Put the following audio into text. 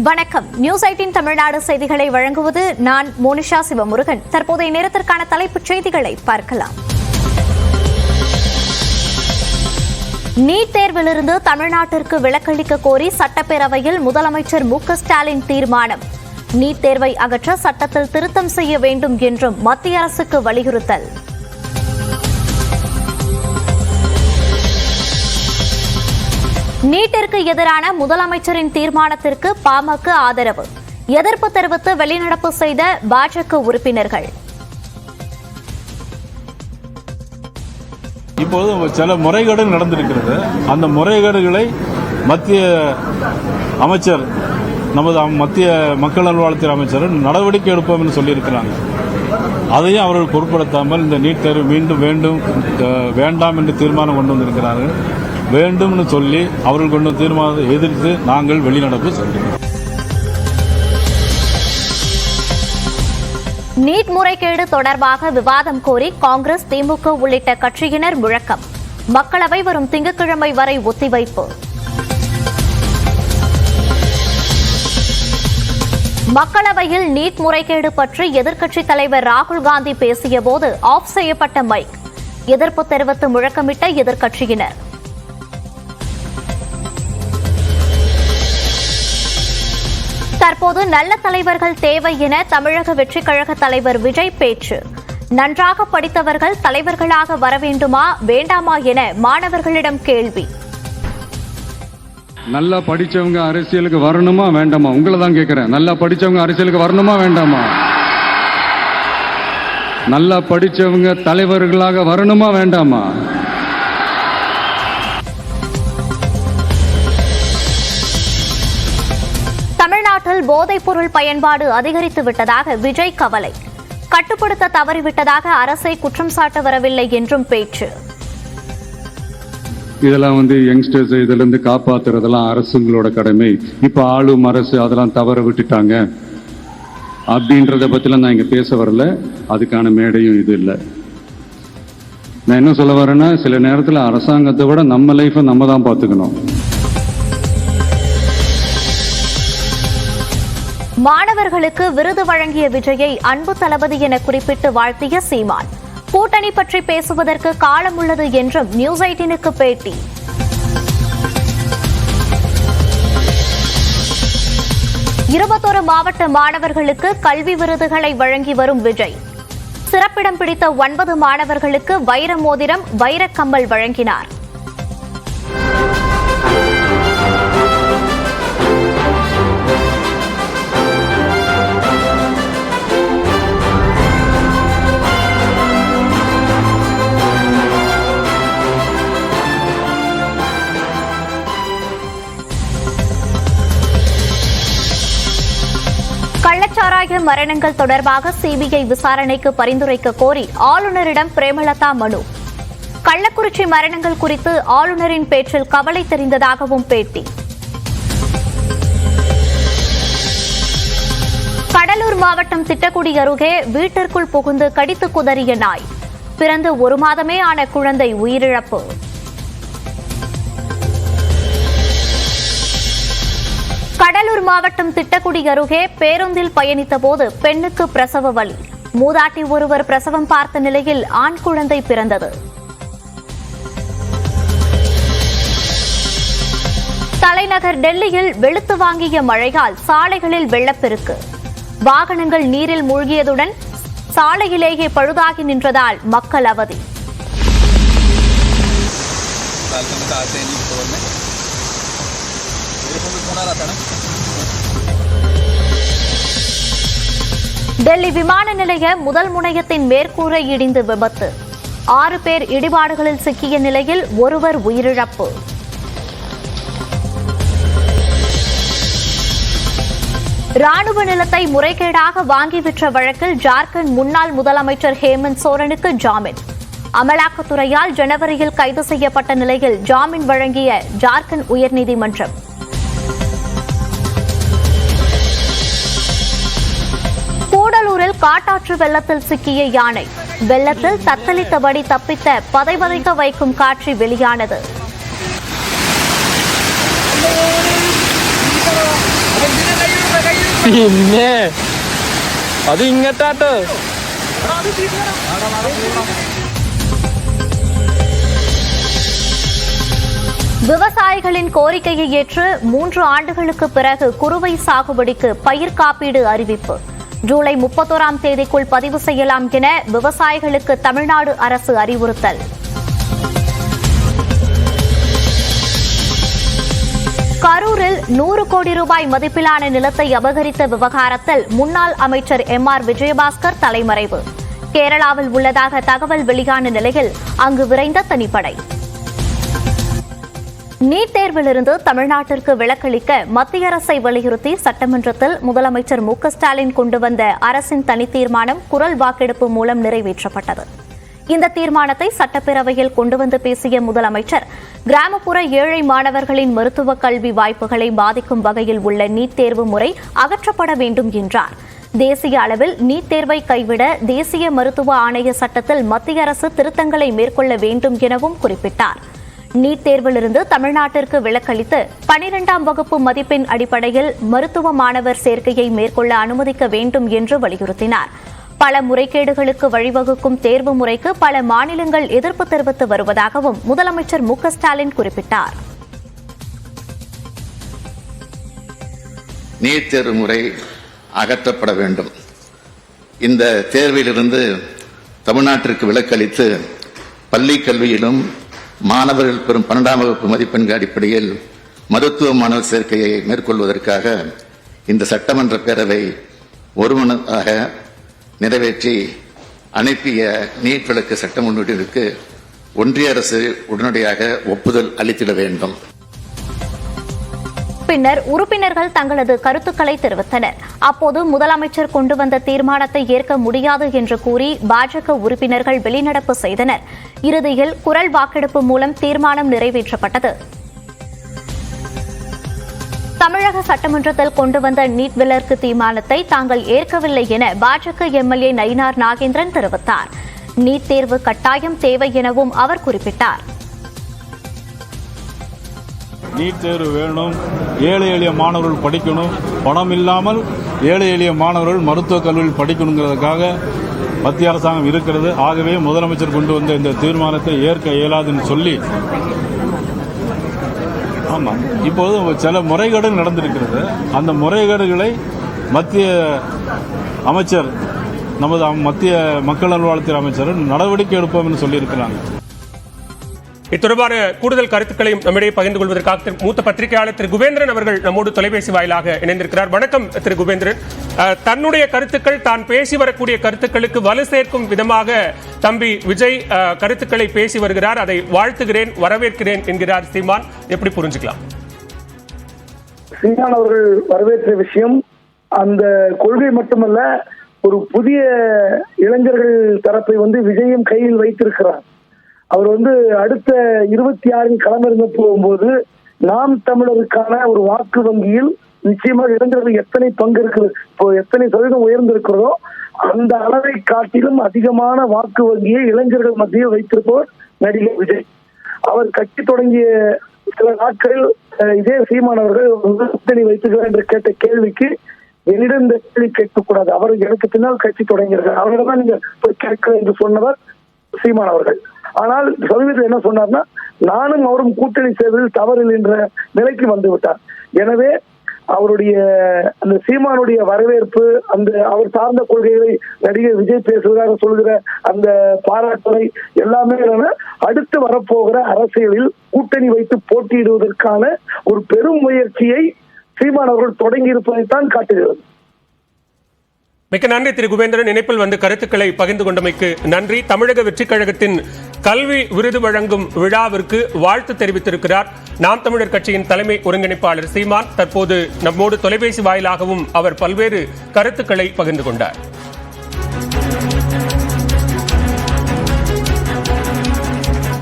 வணக்கம். நியூஸ் 18 தமிழ்நாடு செய்திகளை வழங்குவது நான் மோனிஷா சிவமுருகன். தற்போதைய நேரத்திற்கான தலைப்புச் செய்திகளை பார்க்கலாம். நீட் தேர்விலிருந்து தமிழ்நாட்டிற்கு விலக்களிக்க கோரி சட்டப்பேரவையில் முதலமைச்சர் மு.க.ஸ்டாலின் தீர்மானம். நீட் தேர்வை அகற்ற சட்டத்தில் திருத்தம் செய்ய வேண்டும் என்றும் மத்திய அரசுக்கு வலியுறுத்தல். நீட்டிற்கு எதிரான முதலமைச்சரின் தீர்மானத்திற்கு பாமக ஆதரவு. எதிர்ப்பு தெரிவித்து வெளிநடப்பு செய்த பாஜக உறுப்பினர்கள். இப்போது சில முறைகேடுகள் நடந்திருக்கிறது. அந்த முறைகேடுகளை மத்திய அமைச்சர், நமது மத்திய மக்கள் நல்வாழ்வுத்துறை அமைச்சர் நடவடிக்கை எடுப்போம் என்று சொல்லியிருக்கிறாங்க. அதையும் அவர்கள் பொருட்படுத்தாமல் இந்த நீட் தேர்வு மீண்டும் வேண்டாம் என்று தீர்மானம் கொண்டு வந்திருக்கிறார்கள். வேண்டும் என்று சொல்லி அவர்கள் கொண்டு தீர்மானத்தை எதிர்த்து நாங்கள் வெளிநடப்பு செய்கிறோம். நீட் முறைகேடு தொடர்பாக விவாதம் கோரி காங்கிரஸ், திமுக உள்ளிட்ட கட்சியினர் முழக்கம். மக்களவை வரும் திங்கட்கிழமை வரை ஒத்திவைப்பு. மக்களவையில் நீட் முறைகேடு பற்றி எதிர்க்கட்சித் தலைவர் ராகுல் காந்தி பேசியபோது ஆஃப் செய்யப்பட்ட மைக். எதிர்ப்பு தெரிவித்து முழக்கமிட்ட எதிர்க்கட்சியினர். தற்போது நல்ல தலைவர்கள் தேவை என தமிழக வெற்றிக் கழக தலைவர் விஜய் பேச்சு. நன்றாக படித்தவர்கள் தலைவர்களாக வர வேண்டுமா வேண்டாமா என மாணவர்களிடம் கேள்வி. நல்லா படிச்சவங்க அரசியலுக்கு வரணுமா வேண்டாமா? உங்களை தான் கேட்கிறேன். நல்லா படிச்சவங்க அரசியலுக்கு வரணுமா வேண்டாமா? நல்லா படிச்சவங்க தலைவர்களாக வரணுமா வேண்டாமா? தமிழ்நாட்டில் போதைப் பொருள் பயன்பாடு அதிகரித்து விட்டதாக விஜய் கவலை. கட்டுப்படுத்த தவறிவிட்டதாக அரசை குற்றம் சாட்ட வரவில்லை என்றும் பேச்சு. இதெல்லாம் யங்ஸ்டர்ஸ் இதுல இருந்து காப்பாத்துறதெல்லாம் அரசுங்களோட கடமை. இப்ப ஆளும் அரசு அதெல்லாம் தவற விட்டுட்டாங்க அப்படின்றத பத்திலாம் நான் இங்க பேச வரல. அதுக்கான மேடையும் இது இல்லை. நான் என்ன சொல்ல வரேன்னா, சில நேரத்தில் அரசாங்கத்தை விட நம்ம லைஃபை நம்ம தான் பார்த்துக்கணும். மாணவர்களுக்கு விருது வழங்கிய விஜயை அன்பு தளபதி என குறிப்பிட்டு வாழ்த்திய சீமான். கூட்டணி பற்றி பேசுவதற்கு காலம் உள்ளது என்றும் நியூஸ் 18க்கு பேட்டி. இருபத்தொரு மாவட்ட மாணவர்களுக்கு கல்வி விருதுகளை வழங்கி வரும் விஜய். சிறப்பிடம் பிடித்த 9 மாணவர்களுக்கு வைர மோதிரம், வைரக்கம்பல் வழங்கினார். கள்ளச்சாராய மரணங்கள் தொடர்பாக சிபிஐ விசாரணைக்கு பரிந்துரைக்க கோரி ஆளுநரிடம் பிரேமலதா மனு. கள்ளக்குறிச்சி மரணங்கள் குறித்து ஆளுநரின் பேச்சில் கவலை தெரிந்ததாகவும் பேட்டி. கடலூர் மாவட்டம் திட்டக்குடி அருகே வீட்டிற்குள் புகுந்து கடித்து குதறிய நாய். பிறந்து 1 மாதமே ஆன குழந்தை உயிரிழப்பு. கடலூர் மாவட்டம் திட்டக்குடி அருகே பேருந்தில் பயணித்த போது பெண்ணுக்கு பிரசவ வலி. மூதாட்டி ஒருவர் பிரசவம் பார்த்த நிலையில் ஆண் குழந்தை பிறந்தது. தலைநகர் டெல்லியில் வெளுத்து வாங்கிய மழையால் சாலைகளில் வெள்ளப்பெருக்கு. வாகனங்கள் நீரில் மூழ்கியதுடன் சாலையிலேயே பழுதாகி நின்றதால் மக்கள் அவதி. டெல்லி விமான நிலைய முதல் முனையத்தின் மேற்கூரை இடிந்து விபத்து. 6 பேர் இடிபாடுகளில் சிக்கிய நிலையில் ஒருவர் உயிரிழப்பு. ராணுவ நிலத்தை முறைகேடாக வாங்கி விற்ற வழக்கில் ஜார்க்கண்ட் முன்னாள் முதலமைச்சர் ஹேமந்த் சோரனுக்கு ஜாமீன். அமலாக்கத்துறையால் ஜனவரியில் கைது செய்யப்பட்ட நிலையில் ஜாமீன் வழங்கிய ஜார்க்கண்ட் உயர்நீதிமன்றம். கூடலூரில் காட்டாற்று வெள்ளத்தில் சிக்கிய யானை. வெள்ளத்தில் தத்தளித்தபடி தப்பித்த பதைபதைக்க வைக்கும் காட்சி வெளியானது. പിന്നെ അത് ഇങ്ങട്ടാട്ടോ. விவசாயிகளின் கோரிக்கையை ஏற்று 3 ஆண்டுகளுக்கு பிறகு குறுவை சாகுபடிக்கு பயிர் காப்பீடு அறிவிப்பு. ஜூலை 31ஆம் தேதிக்குள் பதிவு செய்யலாம் என விவசாயிகளுக்கு தமிழ்நாடு அரசு அறிவுறுத்தல். கரூரில் 100 கோடி ரூபாய் மதிப்பிலான நிலத்தை அபகரித்த விவகாரத்தில் முன்னாள் அமைச்சர் MR விஜயபாஸ்கர் தலைமறைவு. கேரளாவில் உள்ளதாக தகவல் வெளியான நிலையில் அங்கு விரைந்த தனிப்படை. நீட் தேர்விலிருந்து தமிழ்நாட்டிற்கு விலக்களிக்க மத்திய அரசை வலியுறுத்தி சட்டமன்றத்தில் முதலமைச்சர் மு.க.ஸ்டாலின் கொண்டு வந்த அரசின் தனித்தீர்மானம் குரல் வாக்கெடுப்பு மூலம் நிறைவேற்றப்பட்டது. இந்த தீர்மானத்தை சட்டப்பேரவையில் கொண்டு வந்து பேசிய முதலமைச்சர், கிராமப்புற ஏழை மாணவர்களின் மருத்துவ கல்வி வாய்ப்புகளை பாதிக்கும் வகையில் உள்ள நீட் தேர்வு முறை அகற்றப்பட வேண்டும் என்றார். தேசிய அளவில் நீட் தேர்வை கைவிட தேசிய மருத்துவ ஆணைய சட்டத்தில் மத்திய அரசு திருத்தங்களை மேற்கொள்ள வேண்டும் எனவும் குறிப்பிட்டார். நீட் தேர்விலிருந்து தமிழ்நாட்டிற்கு விலக்களித்து 12ஆம் வகுப்பு மதிப்பெண் அடிப்படையில் மருத்துவ மாணவர் சேர்க்கையை மேற்கொள்ள அனுமதிக்க வேண்டும் என்று வலியுறுத்தினார். பல முறைகேடுகளுக்கு வழிவகுக்கும் தேர்வு முறைக்கு பல மாநிலங்கள் எதிர்ப்பு தெரிவித்து வருவதாகவும் முதலமைச்சர் மு.க.ஸ்டாலின் குறிப்பிட்டார். நீட் தேர்வு முறை அகற்றப்பட வேண்டும். இந்த தேர்விலிருந்து தமிழ்நாட்டிற்கு விலக்களித்து பள்ளி கல்வியிலும் மாணவர்கள் பெறும் 12ஆம் வகுப்பு மதிப்பெண்கள் அடிப்படையில் மருத்துவ மாணவர் சேர்க்கையை மேற்கொள்வதற்காக இந்த சட்டமன்ற பேரவை ஒருமனதாக நிறைவேற்றி அனுப்பிய நீட் விலக்கு சட்ட முன்வடிவிற்கு ஒன்றிய அரசு உடனடியாக ஒப்புதல் அளித்திட வேண்டும். பின்னர் உறுப்பினர்கள் தங்களது கருத்துக்களை தெரிவித்தனர். அப்போது முதலமைச்சர் கொண்டு வந்த தீர்மானத்தை ஏற்க முடியாது என்று கூறி பாஜக உறுப்பினர்கள் வெளிநடப்பு செய்தனர். இறுதியில் குரல் வாக்கெடுப்பு மூலம் தீர்மானம் நிறைவேற்றப்பட்டது. தமிழக சட்டமன்றத்தில் கொண்டு வந்த நீட் விலக்கு தீர்மானத்தை தாங்கள் ஏற்கவில்லை என பாஜக எம்எல்ஏ நயினார் நாகேந்திரன் தெரிவித்தார். நீட் தேர்வு கட்டாயம் தேவை எனவும் அவர் குறிப்பிட்டார். நீட் தேர்வு வேணும், ஏழை எளிய மாணவர்கள் படிக்கணும், பணம் இல்லாமல் ஏழை எளிய மாணவர்கள் மருத்துவக் கல்லூரியில் படிக்கணுங்கிறதுக்காக மத்திய அரசாங்கம் இருக்கிறது. ஆகவே முதலமைச்சர் கொண்டு வந்த இந்த தீர்மானத்தை ஏற்க இயலாதுன்னு சொல்லி, ஆமா, இப்போது சில முறைகேடுகள் நடந்திருக்கிறது. அந்த முறைகேடுகளை மத்திய அமைச்சர், நமது மத்திய மக்கள் நல்வாழ்வுத்துறை அமைச்சர் நடவடிக்கை எடுப்போம் என்று சொல்லியிருக்கிறாங்க. இத்தொடர்பான கூடுதல் கருத்துக்களையும் நம்மிடையே பகிர்ந்து கொள்வதற்காக மூத்த பத்திரிகையாளர் திரு குபேந்திரன் அவர்கள் நம்மோடு தொலைபேசி வாயிலாக இணைந்திருக்கிறார். வணக்கம் திரு குபேந்திரன். தன்னுடைய கருத்துக்கள், தான் பேசி வரக்கூடிய கருத்துக்களுக்கு வலு சேர்க்கும் விதமாக தம்பி விஜய் கருத்துக்களை பேசி வருகிறார். அதை வாழ்த்துகிறேன், வரவேற்கிறேன் என்கிறார் சீமான். எப்படி புரிஞ்சுக்கலாம்? சீமான் அவர்கள் வரவேற்ற விஷயம் அந்த கொள்கை மட்டுமல்ல, ஒரு புதிய இளைஞர்கள் தரப்பை விஜயும் கையில் வைத்திருக்கிறார். அவர் அடுத்த 26 களமிறங்க போகும்போது நாம் தமிழருக்கான ஒரு வாக்கு வங்கியில் நிச்சயமாக இளைஞர்கள் எத்தனை பங்கு இருக்கிறது, இப்போ எத்தனை சதவீதம் உயர்ந்திருக்கிறதோ அந்த அளவை காட்டிலும் அதிகமான வாக்கு வங்கியை இளைஞர்கள் மத்தியில் வைத்திருப்பவர் நடிகர் விஜய். அவர் கட்சி தொடங்கிய சில நாட்களில் இதே சீமான் அவர்கள் கூட்டணி வைத்துக்கிறார் என்று கேட்ட கேள்விக்கு என்னிடம் இந்த கேள்வி கேட்கக்கூடாது, அவர் எனக்கு பின்னால் கட்சி தொடங்கியிருக்கார், அவரிடம் நீங்க போய் கேட்க என்று சொன்னவர் சீமான் அவர்கள். ஆனால் சமீபத்தில் என்ன சொன்னார்னா, நானும் அவரும் கூட்டணி செய்வதில் தவறில்லை என்ற நிலைக்கு வந்து விட்டார். எனவே அவருடைய அந்த சீமானுடைய வரவேற்பு, அந்த அவர் சார்ந்த கொள்கைகளை நடிகர் விஜய் பேசுவதாக சொல்கிற அந்த பாராட்டுரை எல்லாமே அடுத்து வரப்போகிற அரசியலில் கூட்டணி வைத்து போட்டியிடுவதற்கான ஒரு பெரும் முயற்சியை சீமான் அவர்கள் தொடங்கி இருப்பதைத்தான் காட்டுகிறது. மிக்க நன்றி திரு குபேந்திரன். இணைப்பில் கருத்துக்களை பகிர்ந்து கொண்டமைக்கு நன்றி. தமிழக வெற்றிக் கழகத்தின் கல்வி விருது வழங்கும் விழாவிற்கு வாழ்த்து தெரிவித்திருக்கிறார் நாம் தமிழர் கட்சியின் தலைமை ஒருங்கிணைப்பாளர் சீமான். தற்போது நம்மோடு தொலைபேசி வாயிலாகவும் அவர் பல்வேறு கருத்துக்களை பகிர்ந்து கொண்டார்.